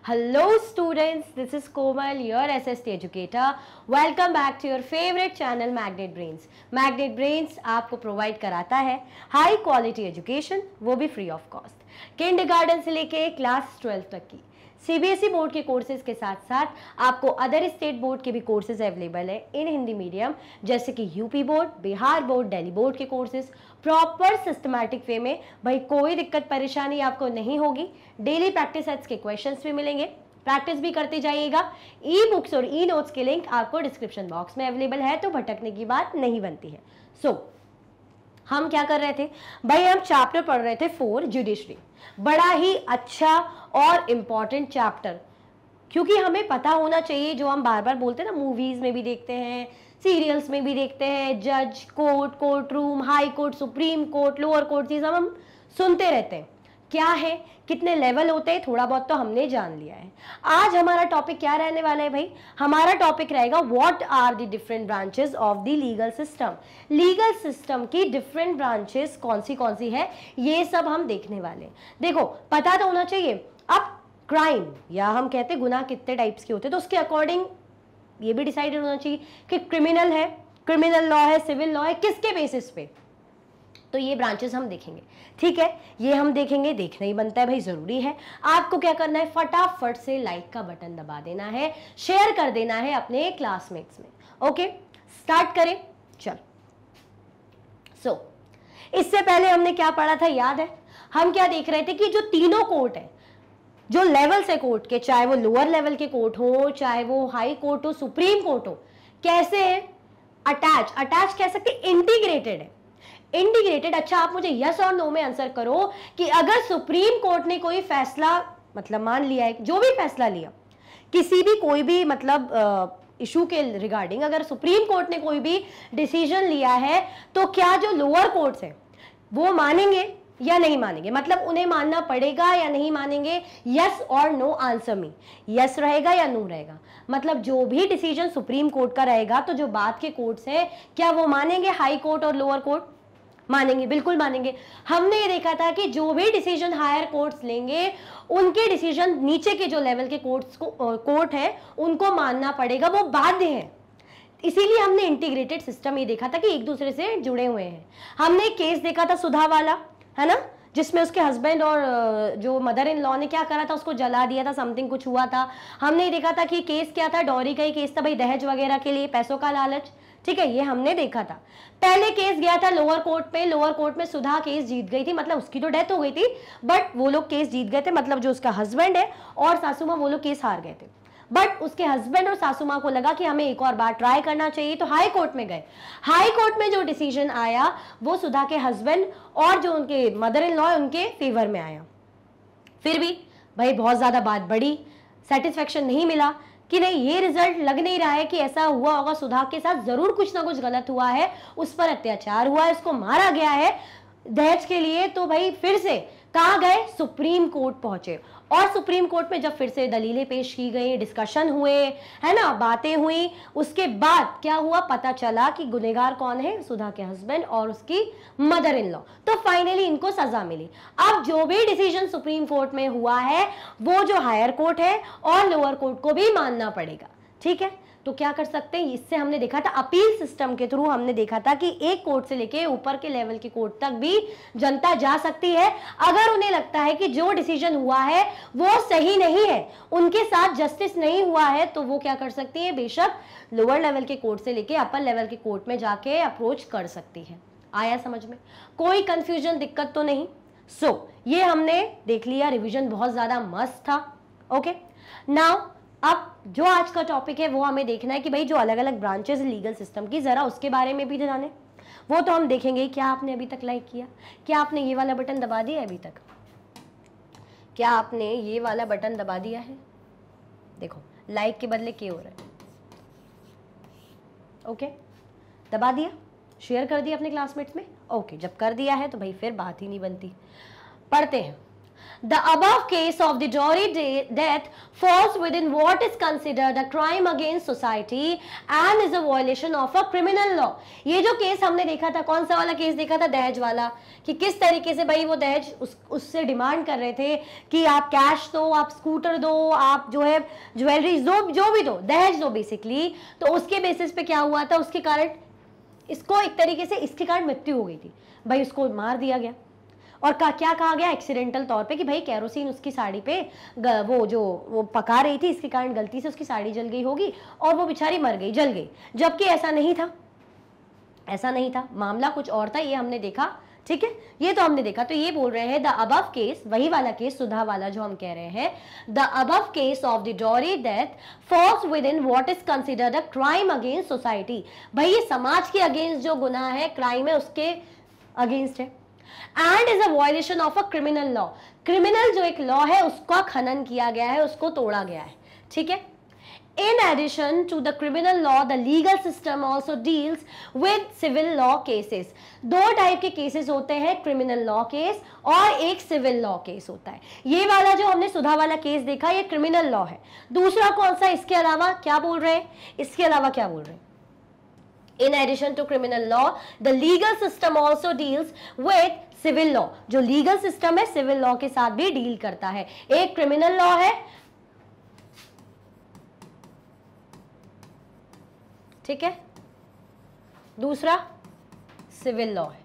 Hello students, this is Komal, your SST educator. Welcome back to your favorite channel Magnet Brains. Magnet Brains आपको provide कराता है high quality education, वो भी free of cost. Kindergarten से लेके class 12 तक की सीबीएसई बोर्ड के कोर्सेज के साथ साथ आपको अदर स्टेट बोर्ड के भी कोर्सेज अवेलेबल है इन हिंदी मीडियम, जैसे कि UP board, Bihar board, Delhi board के कोर्सेज प्रॉपर सिस्टमैटिक वे में। भाई कोई दिक्कत परेशानी आपको नहीं होगी। डेली प्रैक्टिस सेट्स के क्वेश्चंस भी मिलेंगे, प्रैक्टिस भी करते जाइएगा। ई बुक्स और ई नोट्स के लिंक आपको डिस्क्रिप्शन बॉक्स में अवेलेबल है, तो भटकने की बात नहीं बनती है। हम क्या कर रहे थे भाई, हम चैप्टर पढ़ रहे थे 4 जुडिशरी। बड़ा ही अच्छा और इम्पॉर्टेंट चैप्टर, क्योंकि हमें पता होना चाहिए, जो हम बार बार बोलते हैं ना, मूवीज में भी देखते हैं, सीरियल्स में भी देखते हैं, जज, court, court room, high court, supreme court, lower court, ये सब हम सुनते रहते हैं। क्या है, कितने लेवल होते हैं, थोड़ा बहुत तो हमने जान लिया है। आज हमारा टॉपिक क्या रहने वाला है भाई? हमारा टॉपिक रहेगा what are the different branches of the legal system. Legal system की डिफरेंट ब्रांचेस कौन सी है, ये सब हम देखने वाले हैं। देखो, पता तो होना चाहिए। अब क्राइम या हम कहते हैं गुनाह कितने टाइप्स के होते हैं, तो उसके अकॉर्डिंग ये भी डिसाइडेड होना चाहिए कि क्रिमिनल है, क्रिमिनल लॉ है, सिविल लॉ है, किसके बेसिस पे। तो ये ब्रांचेस हम देखेंगे, ठीक है, ये हम देखेंगे, देखना ही बनता है भाई, जरूरी है। आपको क्या करना है, फटाफट से लाइक का बटन दबा देना है, शेयर कर देना है अपने क्लासमेट्स में। ओके, स्टार्ट करें, चल। इससे पहले हमने क्या पढ़ा था, याद है? हम क्या देख रहे थे कि जो तीनों कोर्ट है, जो लेवल से कोर्ट के, चाहे वो लोअर लेवल के कोर्ट हो, चाहे वो हाई कोर्ट हो, सुप्रीम कोर्ट हो, कैसे है? अटैच कह सकते, इंटीग्रेटेड है। इंटीग्रेटेड। अच्छा, आप मुझे यस और नो में आंसर करो कि अगर सुप्रीम कोर्ट ने कोई फैसला, मतलब मान लिया है, जो भी फैसला लिया किसी भी कोई भी मतलब इशू के रिगार्डिंग, अगर सुप्रीम कोर्ट ने कोई भी डिसीजन लिया है, तो क्या जो लोअर कोर्ट्स है वो मानेंगे या नहीं मानेंगे? मतलब उन्हें मानना पड़ेगा या नहीं मानेंगे? यस और नो आंसर में, यस रहेगा या नो रहेगा। मतलब जो भी डिसीजन सुप्रीम कोर्ट का रहेगा, तो जो बाद के कोर्ट्स हैं, क्या वो मानेंगे? हाई कोर्ट और लोअर कोर्ट मानेंगे, बिल्कुल मानेंगे। हमने ये देखा था कि जो भी डिसीजन हायर कोर्ट्स लेंगे, उनके डिसीजन नीचे के जो लेवल के कोर्ट है उनको मानना पड़ेगा, वो बाध्य है। इसीलिए हमने इंटीग्रेटेड सिस्टम ये देखा था कि एक दूसरे से जुड़े हुए हैं। हमने केस देखा था सुधा वाला, है ना, जिसमें उसके हस्बैंड और जो मदर इन लॉ ने क्या करा था, उसको जला दिया था, समथिंग कुछ हुआ था। हमने देखा था कि केस क्या था, डॉरी का ही केस था भाई, दहेज वगैरह के लिए, पैसों का लालच, ठीक है, ये हमने देखा था। पहले केस गया था लोअर कोर्ट पे, लोअर कोर्ट में सुधा केस जीत गई थी, मतलब उसकी तो डेथ हो गई थी, बट वो लोग केस जीत गए थे, मतलब जो उसका हस्बैंड है और सासू माँ, वो लोग केस हार गए थे। बट उसके हस्बैंड और सासू माँ को लगा कि हमें एक और बार ट्राई करना चाहिए, तो हाई कोर्ट में गए। हाई कोर्ट में जो डिसीजन आया वो सुधा के हस्बैंड और जो उनके मदर इन लॉ उनके फेवर में आया। फिर भी भाई बहुत ज्यादा बात बढ़ी, सेटिस्फेक्शन नहीं मिला कि नहीं, ये रिजल्ट लग नहीं रहा है कि ऐसा हुआ होगा, सुधा के साथ जरूर कुछ ना कुछ गलत हुआ है, उस पर अत्याचार हुआ है, उसको मारा गया है दहेज के लिए। तो भाई फिर से कहाँ गए, सुप्रीम कोर्ट पहुंचे, और सुप्रीम कोर्ट में जब फिर से दलीलें पेश की गई, डिस्कशन हुए, है ना, बातें हुई, उसके बाद क्या हुआ, पता चला कि गुनहगार कौन है, सुधा के हस्बैंड और उसकी मदर इन लॉ। तो फाइनली इनको सजा मिली। अब जो भी डिसीजन सुप्रीम कोर्ट में हुआ है, वो जो हायर कोर्ट है और लोअर कोर्ट को भी मानना पड़ेगा, ठीक है। तो क्या कर सकते हैं, इससे हमने देखा था अपील सिस्टम के थ्रू, हमने देखा था कि एक कोर्ट से लेके ऊपर के लेवल के कोर्ट तक भी जनता जा सकती है। अगर उन्हें लगता है कि जो डिसीजन हुआ है वो सही नहीं है, उनके साथ जस्टिस नहीं हुआ है, तो वो क्या कर सकती है, बेशक लोअर लेवल के कोर्ट से लेके अपर लेवल के कोर्ट में जाके अप्रोच कर सकती है। आया समझ में? कोई कंफ्यूजन, दिक्कत तो नहीं? ये हमने देख लिया, रिविजन बहुत ज्यादा मस्त था। ओके, नाउ अब जो आज का टॉपिक है वो हमें देखना है कि भाई जो अलग अलग ब्रांचेस लीगल सिस्टम की, जरा उसके बारे में भी जाने। वो तो हम देखेंगे। क्या आपने अभी तक लाइक किया? क्या आपने ये वाला बटन दबा दिया है अभी तक? क्या आपने ये वाला बटन दबा दिया है? देखो, लाइक के बदले क्या हो रहा है? ओके, दबा दिया, शेयर कर दिया अपने क्लासमेट्स में। ओके, जब कर दिया है तो भाई फिर बात ही नहीं बनती। पढ़ते हैं। The above case of the Dowry death falls within what is considered a crime against society and is a violation of a criminal law. ये जो केस हमने देखा था, कौन सा वाला केस देखा था? दहेज वाला, कि किस तरीके से भाई वो दहेज उससे डिमांड कर रहे थे कि आप कैश दो, आप स्कूटर दो, आप जो है ज्वेलरी दो, जो भी दो, दहेज दो बेसिकली। तो उसके बेसिस पे क्या हुआ था, उसके कारण इसको एक तरीके से इसके कारण मृत्यु हो गई थी भाई, उसको मार दिया गया। और क्या कहा गया एक्सीडेंटल तौर पे कि भाई कैरोसिन उसकी साड़ी पे वो पका रही थी, इसके कारण गलती से उसकी साड़ी जल गई होगी और वो बेचारी मर गई, जल गई, जबकि ऐसा नहीं था, ऐसा नहीं था, मामला कुछ और था, ये हमने देखा, ठीक है, ये तो हमने देखा। तो ये बोल रहे हैं द अबव केस, वही वाला केस सुधा वाला जो हम कह रहे हैं, the above case of the dowry death falls within what is considered a crime against society. भाई ये समाज के अगेंस्ट जो गुनाह है, क्राइम है, उसके अगेंस्ट है। And is a violation of a criminal law, criminal जो एक लॉ है उसका खनन किया गया है, उसको तोड़ा गया है, ठीक है। In addition to the criminal law, the legal system also deals with civil law cases. दो टाइप के केसेस होते हैं, क्रिमिनल लॉ केस और एक सिविल लॉ केस होता है। ये वाला जो हमने सुधा वाला केस देखा, ये क्रिमिनल लॉ है। दूसरा कौन सा, इसके अलावा क्या बोल रहे हैं, इसके अलावा क्या बोल रहे हैं? In addition to criminal law, the legal system also deals with civil law. जो legal system है सिविल लॉ के साथ भी डील करता है। एक क्रिमिनल लॉ है, ठीक है, दूसरा सिविल लॉ है।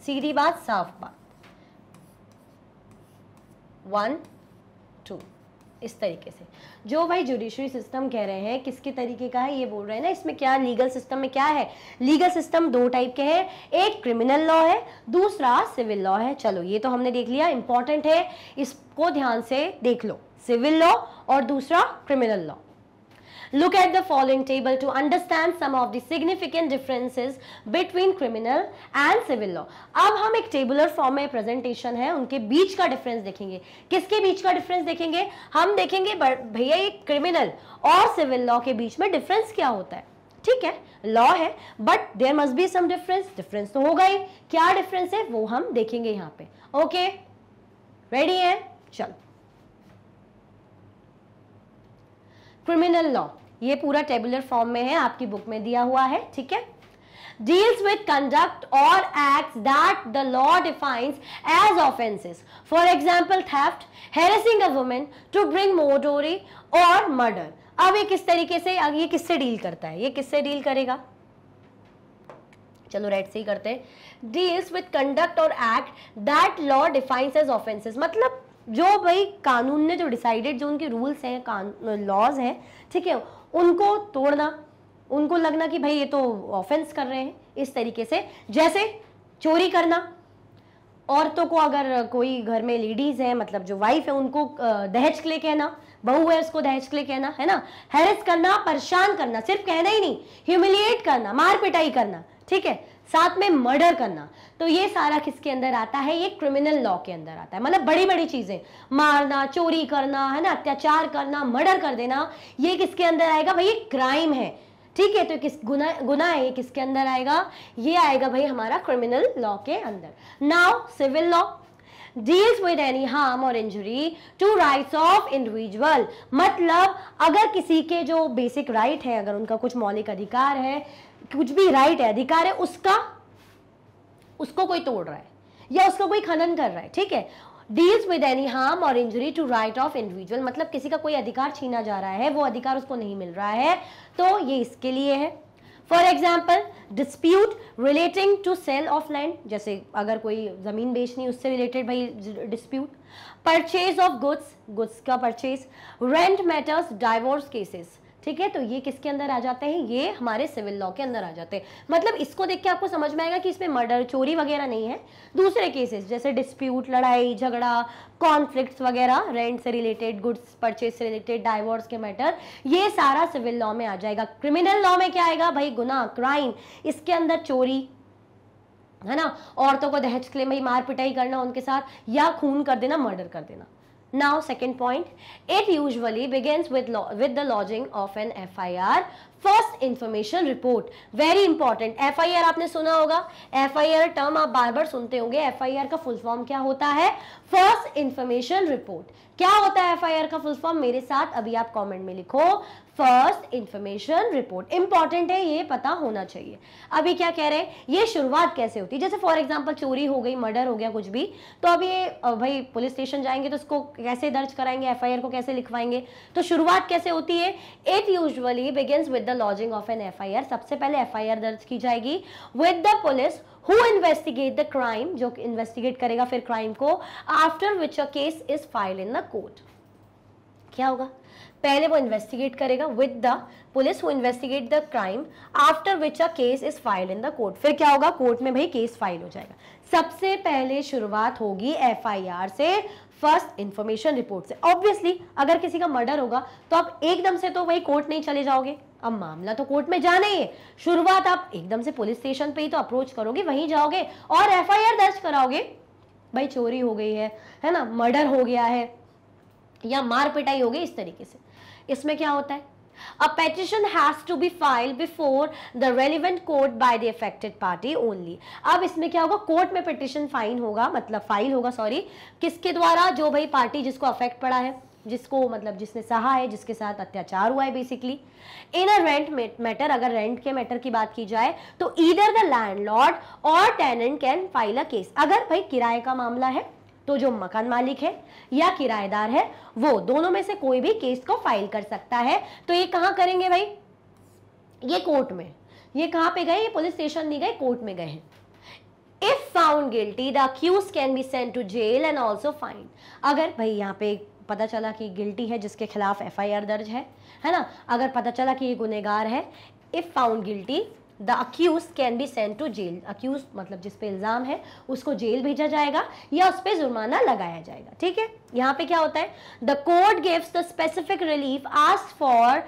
सीधी बात, साफ बात, 1 2 इस तरीके से। जो भाई जुडिशरी सिस्टम कह रहे हैं किसके तरीके का है, ये बोल रहे हैं ना, इसमें क्या लीगल सिस्टम में क्या है, लीगल सिस्टम दो टाइप के हैं, एक क्रिमिनल लॉ है, दूसरा सिविल लॉ है। चलो ये तो हमने देख लिया, इंपॉर्टेंट है, इसको ध्यान से देख लो, सिविल लॉ और दूसरा criminal law. Look at the following table to understand some of the significant differences between criminal and civil law. अब हम एक टेबुलर फॉर्म में प्रेजेंटेशन है, उनके बीच का डिफरेंस देखेंगे। किसके बीच का डिफरेंस देखेंगे? हम देखेंगे भैया ये क्रिमिनल और सिविल लॉ के बीच में डिफरेंस क्या होता है, ठीक है, लॉ है but there must be some difference, difference तो होगा ही, क्या डिफरेंस है वो हम देखेंगे यहाँ पे। ओके, रेडी है? चलो, क्रिमिनल लॉ, ये पूरा टेबुलर फॉर्म में है, आपकी बुक में दिया हुआ है, ठीक है। Deals with conduct or acts that the law defines as offenses. For example, theft, harassing a woman to bring more dowry or murder. अब ये किस तरीके से, ये किससे डील करता है, ये किससे डील करेगा? चलो रेड से ही करते हैं। Deals with conduct or act that law defines as offenses, मतलब जो भाई कानून ने जो डिसाइडेड, जो उनके रूल्स हैं, लॉज हैं, ठीक है, उनको तोड़ना, उनको लगना कि भाई ये तो ऑफेंस कर रहे हैं, इस तरीके से। जैसे चोरी करना, औरतों को अगर कोई घर में लेडीज है, मतलब जो वाइफ है, उनको दहेज के लिए कहना, बहू है उसको दहेज के लिए कहना, है ना। हैरेस करना, परेशान करना, सिर्फ कहना ही नहीं, ह्यूमिलिएट करना, मार पिटाई करना, ठीक है, साथ में मर्डर करना। तो ये सारा किसके अंदर आता है? ये क्रिमिनल लॉ के अंदर आता है। मतलब बड़ी बड़ी चीजें, मारना, चोरी करना, है ना, अत्याचार करना, मर्डर कर देना, ये किसके अंदर आएगा भाई? ये क्राइम है, ठीक है। तो किस गुनाह है, ये किसके अंदर आएगा? ये आएगा भाई हमारा क्रिमिनल लॉ के अंदर। Now civil law deals with any harm or injury to rights of individual, मतलब अगर किसी के जो बेसिक राइट है, अगर उनका कुछ मौलिक अधिकार है, कुछ भी राइट है, अधिकार है, उसको कोई तोड़ रहा है या उसका कोई खनन कर रहा है, ठीक है। डील्स विद एनी हार्म और injury to right of individual, मतलब किसी का कोई अधिकार छीना जा रहा है, वो अधिकार उसको नहीं मिल रहा है, तो ये इसके लिए है। For example, dispute relating to sale of land, जैसे अगर कोई जमीन बेचनी, उससे रिलेटेड भाई dispute. Purchase of goods, goods का purchase. Rent matters, divorce cases, ठीक है। तो ये किसके अंदर आ जाते हैं? ये हमारे सिविल लॉ के अंदर आ जाते हैं। मतलब इसको देख के आपको समझ में आएगा कि इसमें मर्डर, चोरी वगैरह नहीं है। दूसरे केसेस जैसे डिस्प्यूट, लड़ाई झगड़ा, कॉन्फ्लिक्ट्स वगैरह, रेंट से रिलेटेड, गुड्स परचेज से रिलेटेड, डाइवोर्स के मैटर, ये सारा सिविल लॉ में आ जाएगा। क्रिमिनल लॉ में क्या आएगा भाई? गुनाह, क्राइम, इसके अंदर चोरी, है ना, औरतों को दहेज के लिए भाई मार पिटाई करना उनके साथ, या खून कर देना, मर्डर कर देना। Now second point, it usually begins with the lodging of an FIR. First first information report, very important. FIR आपने सुना होगा, एफआईआर टर्म आप बार बार सुनते होंगे। एफआईआर का फुल फॉर्म क्या होता है? First information report. क्या होता है एफआईआर का फुल फॉर्म? मेरे साथ अभी आप कमेंट में लिखो, फर्स्ट इंफॉर्मेशन रिपोर्ट। इंपॉर्टेंट है, ये पता होना चाहिए। अभी क्या कह रहे हैं, ये शुरुआत कैसे होती है? जैसे फॉर एग्जांपल चोरी हो गई, मर्डर हो गया, कुछ भी, तो अब ये भाई पुलिस स्टेशन जाएंगे तो इसको कैसे दर्ज कराएंगे, एफआईआर को कैसे लिखवाएंगे? तो शुरुआत कैसे होती है? It usually begins with the lodging of an FIR. सबसे पहले एफआईआर दर्ज की जाएगी with the police who investigate the crime, जो इन्वेस्टिगेट करेगा फिर क्राइम को, after which a case is filed in the court। क्या होगा? पहले वो इन्वेस्टिगेट करेगा with the police who investigate the crime, after which a case is filed in the court. फिर क्या होगा? कोर्ट में भाई केस फाइल हो जाएगा। सबसे पहले शुरुआत होगी एफआईआर से, फर्स्ट इंफॉर्मेशन रिपोर्ट से। ऑब्वियसली अगर किसी का मर्डर होगा तो आप एकदम से तो वही कोर्ट नहीं चले जाओगे, अब मामला तो कोर्ट में जाना ही है। शुरुआत आप एकदम से पुलिस स्टेशन पे ही तो अप्रोच करोगे, वहीं जाओगे और एफआईआर दर्ज कराओगे। भाई चोरी हो गई है ना, मर्डर हो गया है या मार पिटाई हो गई, इस तरीके से। इसमें क्या होता है? A petition has to be filed before the relevant court by the affected party only। अब इसमें क्या होगा? कोर्ट में पिटिशन फाइल होगा, मतलब फाइल होगा, सॉरी, किसके द्वारा? जो भाई पार्टी जिसको अफेक्ट पड़ा है, जिसको मतलब जिसने सहा है, जिसके साथ अत्याचार हुआ है basically. In a rent matter, अगर रेंट के मैटर की बात की जाए तो ईदर द लैंडलॉर्ड और tenant can file a case. अगर भाई किराए का मामला है तो जो मकान मालिक है या किराएदार है, वो दोनों में से कोई भी केस को फाइल कर सकता है। तो ये कहां करेंगे भाई? ये कोर्ट में। ये कहां पे गए? ये पुलिस स्टेशन नहीं गए, कोर्ट में गए हैं। If found guilty the accused can be sent to jail and also fine. अगर भाई यहाँ पे पता चला कि गिल्टी है, जिसके खिलाफ एफआईआर दर्ज है ना, अगर पता चला कि ये गुनहगार है, if found guilty the accuse can be sent to jail. Accuse मतलब जिस पे इल्जाम है उसको जेल भेजा जाएगा या उस पे जुर्माना लगाया जाएगा। ठीक है, यहाँ पे क्या होता है? The court gives the specific relief asked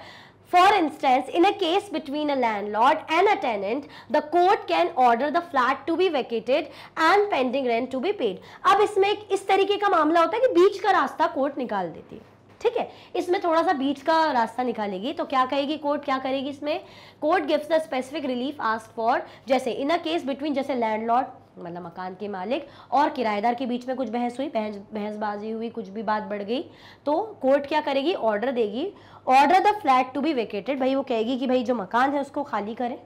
For instance, in a case between a landlord and a tenant, the court can order the flat to be vacated and pending rent to be paid। अब इसमें इस तरीके का मामला होता है कि बीच का रास्ता कोर्ट निकाल देती है। ठीक है, इसमें थोड़ा सा बीच का रास्ता निकालेगी। तो क्या कहेगी कोर्ट? क्या करेगी इसमें? Court gives the specific relief ask for, जैसे इन अ केस बिटवीन, जैसे लैंडलॉर्ड मतलब मकान के मालिक और किराएदार के बीच में कुछ बहस हुई, बहसबाजी हुई, कुछ भी बात बढ़ गई, तो कोर्ट क्या करेगी? ऑर्डर देगी, order the flat to be vacated. भाई वो कहेगी कि भाई जो मकान है उसको खाली करें,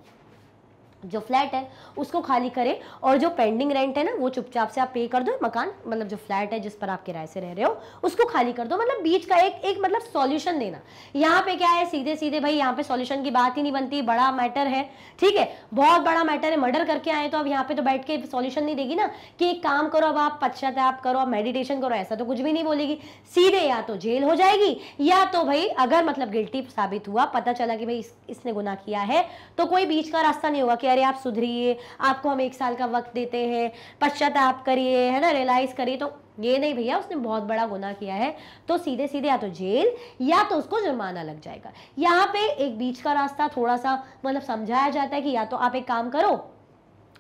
जो फ्लैट है उसको खाली करे, और जो पेंडिंग रेंट है ना वो चुपचाप से आप पे कर दो। मकान मतलब जो फ्लैट है जिस पर आप किराए से रह रहे हो उसको खाली कर दो। मतलब बीच का एक मतलब सॉल्यूशन देना। यहाँ पे क्या है? सीधे सीधे भाई यहाँ पे सॉल्यूशन की बात ही नहीं बनती, बड़ा मैटर है। ठीक है, बहुत बड़ा मैटर है, मर्डर करके आए, तो अब यहाँ पे तो बैठ के सॉल्यूशन नहीं देगी ना कि एक काम करो, अब आप पश्चाताप करो, आप मेडिटेशन करो, ऐसा तो कुछ भी नहीं बोलेगी। सीधे या तो जेल हो जाएगी, या तो भाई अगर मतलब गिल्टी साबित हुआ, पता चला कि भाई इसने गुनाह किया है, तो कोई बीच का रास्ता नहीं होगा कि अरे आप सुधरिए, आपको हम 1 साल का वक्त देते हैं, पश्चाताप करिए, है ना, रियलाइज करिए। तो ये नहीं भैया, उसने बहुत बड़ा गुनाह किया है, तो सीधे सीधे या तो जेल या तो उसको जुर्माना लग जाएगा। यहाँ पे एक बीच का रास्ता थोड़ा सा मतलब समझाया जाता है कि या तो आप एक काम करो,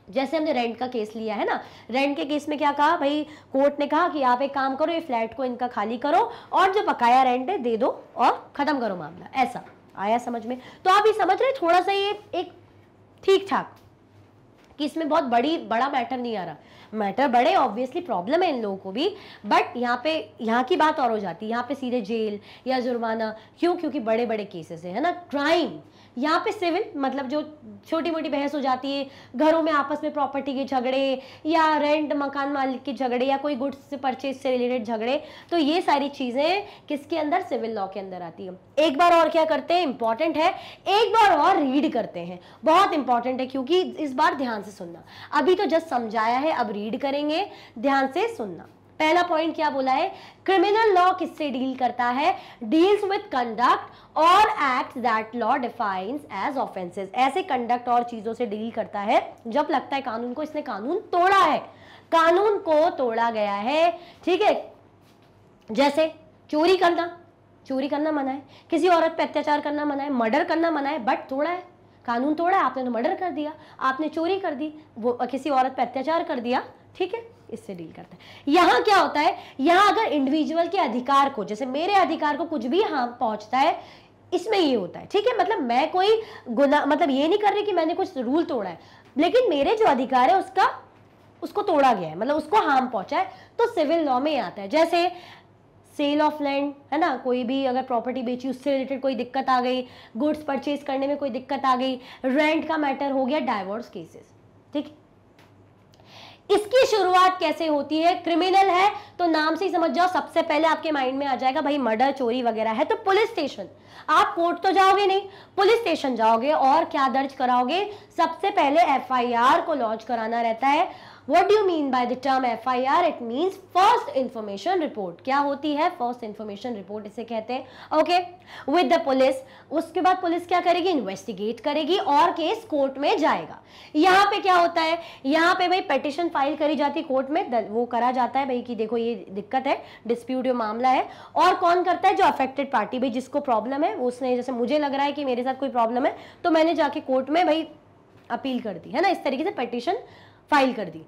जैसे हमने रेंट का केस लिया है ना, रेंट के केस में क्या कहा भाई? कोर्ट ने कहा कि आप एक काम करो, ये फ्लैट को इनका खाली करो और जो बकाया रेंट है दे दो और खत्म करो मामला। ऐसा आया समझ में? तो आप ये समझ रहे, थोड़ा सा ये एक ठीक ठाक कि इसमें बहुत बड़ा मैटर नहीं आ रहा। मैटर बड़े, ऑब्वियसली प्रॉब्लम है इन लोगों को भी, बट यहाँ की बात और हो जाती है। यहाँ पे सीधे जेल या जुर्माना, क्यों? क्योंकि बड़े बड़े केसेस है ना, क्राइम। यहाँ पे सिविल मतलब जो छोटी मोटी बहस हो जाती है, घरों में आपस में प्रॉपर्टी के झगड़े या रेंट मकान मालिक के झगड़े या कोई गुड्स से परचेज से रिलेटेड झगड़े, तो ये सारी चीजें किसके अंदर? सिविल लॉ के अंदर आती है। एक बार और क्या करते हैं, इंपॉर्टेंट है, एक बार और रीड करते हैं, बहुत इंपॉर्टेंट है, क्योंकि इस बार ध्यान से सुनना। अभी तो जस्ट समझाया है, अब रीड करेंगे, ध्यान से सुनना। पहला पॉइंट क्या बोला है? क्रिमिनल लॉ किससे डील करता है? डील्स विद कंडक्ट और act that law defines as offences. ऐसे कंडक्ट और चीजों से डील करता है जब लगता है कानून को इसने कानून तोड़ा है, कानून को तोड़ा गया है। ठीक है, जैसे चोरी करना मना है, किसी औरत पे अत्याचार करना मना है, मर्डर करना मना है, बट तोड़ा है, कानून तोड़ा है। आपने तो मर्डर कर दिया, आपने चोरी कर दी, वो किसी औरत पे अत्याचार कर दिया। ठीक है, इससे डील करता है। यहां क्या होता है? यहां अगर इंडिविजुअल के अधिकार को, जैसे मेरे अधिकार को कुछ भी हार्म पहुंचता है, इसमें ये होता है, ठीक है। मतलब मैं कोई गुनाह, मतलब ये नहीं कर रही कि मैंने कुछ रूल तोड़ा है, लेकिन मेरे जो अधिकार है उसको तोड़ा गया है, मतलब उसको हार्म पहुंचा है, तो सिविल लॉ में आता है। जैसे सेल ऑफ लैंड है ना, कोई भी अगर प्रॉपर्टी बेची उससे रिलेटेड कोई दिक्कत आ गई, गुड्स परचेज करने में कोई दिक्कत आ गई, रेंट का मैटर हो गया, डाइवोर्स केसेस, ठीक। इसकी शुरुआत कैसे होती है? क्रिमिनल है तो नाम से ही समझ जाओ, सबसे पहले आपके माइंड में आ जाएगा भाई मर्डर, चोरी वगैरह है तो पुलिस स्टेशन। आप कोर्ट तो जाओगे नहीं, पुलिस स्टेशन जाओगे और क्या दर्ज कराओगे? सबसे पहले एफआईआर को लॉन्च कराना रहता है। What do you mean by the term FIR? It means first information report. क्या होती है? First information report इसे कहते हैं, ओके, with the police। उसके बाद पुलिस क्या करेगी? इन्वेस्टिगेट करेगी और केस कोर्ट में जाएगा। यहाँ पे क्या होता है? यहाँ पे भाई पेटिशन फाइल करी जाती है कोर्ट में, वो करा जाता है भाई कि देखो ये दिक्कत है, डिस्प्यूट मामला है। और कौन करता है? जो अफेक्टेड पार्टी, भाई जिसको प्रॉब्लम है, उसने, जैसे मुझे लग रहा है कि मेरे साथ कोई प्रॉब्लम है तो मैंने जाके कोर्ट में भाई अपील कर दी, है ना, इस तरीके से पेटिशन फाइल कर दी।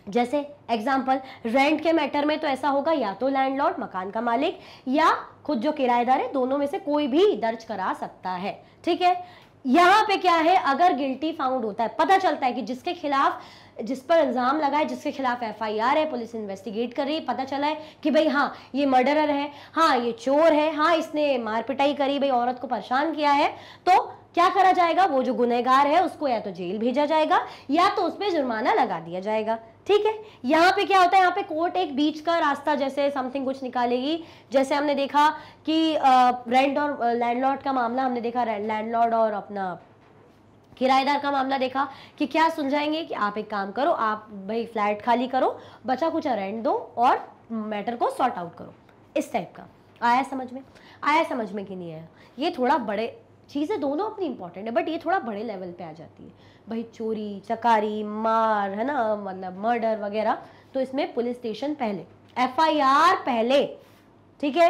जैसे एग्जाम्पल रेंट के मैटर में तो ऐसा होगा, या तो लैंडलॉर्ड मकान का मालिक या खुद जो किराएदार है, दोनों में से कोई भी दर्ज करा सकता है, ठीक है। यहाँ पे क्या है, अगर गिल्टी फाउंड होता है, पता चलता है कि जिसके खिलाफ, जिस पर इल्जाम लगा है, जिसके खिलाफ एफआईआर है, पुलिस इन्वेस्टिगेट कर रही है, पता चला है कि भाई हाँ ये मर्डरर है, हाँ ये चोर है, हाँ इसने मारपिटाई करी, भाई औरत को परेशान किया है, तो क्या करा जाएगा? वो जो गुनहगार है उसको या तो जेल भेजा जाएगा या तो उस पर जुर्माना लगा दिया जाएगा, ठीक है। यहाँ पे क्या होता है? यहाँ पे कोर्ट एक बीच का रास्ता जैसे समथिंग कुछ निकालेगी। जैसे हमने देखा कि रेंट और लैंडलॉर्ड का मामला हमने देखा, लैंडलॉर्ड और अपना किराएदार का मामला देखा कि क्या सुलझाएंगे कि आप एक काम करो, आप भाई फ्लैट खाली करो, बचा कुछ रेंट दो और मैटर को सॉर्ट आउट करो, इस टाइप का। आया समझ में? आया समझ में कि नहीं आया? ये थोड़ा बड़े चीज़ें दोनों अपनी इंपॉर्टेंट है, बट ये थोड़ा बड़े लेवल पे आ जाती है भाई, चोरी चकारी मार, है ना, मतलब मर्डर वगैरह, तो इसमें पुलिस स्टेशन पहले, एफआईआर पहले, ठीक है।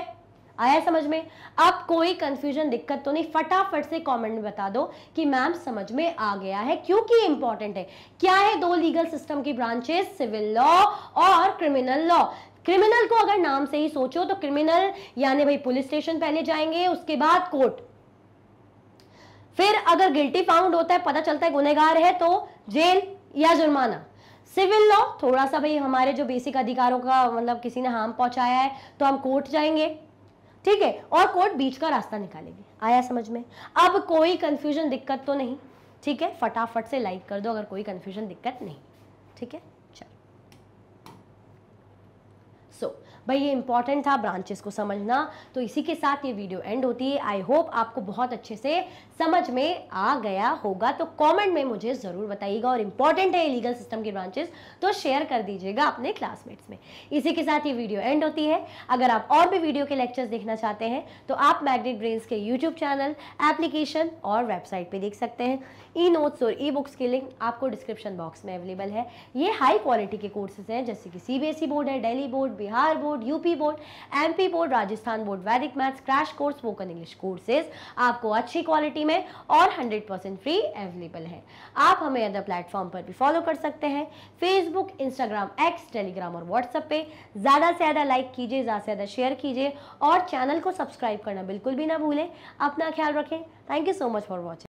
आया समझ में? अब कोई कंफ्यूजन दिक्कत तो नहीं? फटाफट से कमेंट में बता दो कि मैम समझ में आ गया है, क्योंकि इंपॉर्टेंट है। क्या है दो लीगल सिस्टम की ब्रांचेस? सिविल लॉ और क्रिमिनल लॉ। क्रिमिनल को अगर नाम से ही सोचो तो क्रिमिनल यानी भाई पुलिस स्टेशन पहले जाएंगे, उसके बाद कोर्ट, फिर अगर गिल्टी फाउंड होता है, पता चलता है गुनहगार है, तो जेल या जुर्माना। सिविल लॉ थोड़ा सा भाई हमारे जो बेसिक अधिकारों का, मतलब किसी ने हार्म पहुंचाया है तो हम कोर्ट जाएंगे, ठीक है, और कोर्ट बीच का रास्ता निकालेगी। आया समझ में? अब कोई कंफ्यूजन दिक्कत तो नहीं, ठीक है। फटाफट से लाइक कर दो अगर कोई कंफ्यूजन दिक्कत नहीं, ठीक है। भाई ये इंपॉर्टेंट था ब्रांचेस को समझना। तो इसी के साथ ये वीडियो एंड होती है। आई होप आपको बहुत अच्छे से समझ में आ गया होगा, तो कमेंट में मुझे ज़रूर बताइएगा। और इंपॉर्टेंट है लीगल सिस्टम के ब्रांचेस, तो शेयर कर दीजिएगा अपने क्लासमेट्स में। इसी के साथ ये वीडियो एंड होती है। अगर आप और भी वीडियो के लेक्चर्स देखना चाहते हैं तो आप मैग्नेट ब्रेन्स के यूट्यूब चैनल, एप्लीकेशन और वेबसाइट पर देख सकते हैं। ई नोट्स और ई बुक्स की लिंक आपको डिस्क्रिप्शन बॉक्स में अवेलेबल है। ये हाई क्वालिटी के कोर्सेज हैं, जैसे कि सीबीएसई बोर्ड है, Delhi board, Bihar board, UP board, MP board, Rajasthan board, Vedic maths, crash course, spoken English courses आपको अच्छी क्वालिटी में और 100% फ्री अवेलेबल है। आप हमें अदर प्लेटफॉर्म पर भी फॉलो कर सकते हैं, फेसबुक, इंस्टाग्राम, एक्स, टेलीग्राम और व्हाट्सएप पे। ज़्यादा से ज़्यादा लाइक कीजिए, ज़्यादा से ज़्यादा शेयर कीजिए और चैनल को सब्सक्राइब करना बिल्कुल भी ना भूलें। अपना ख्याल रखें। Thank you so much for watching.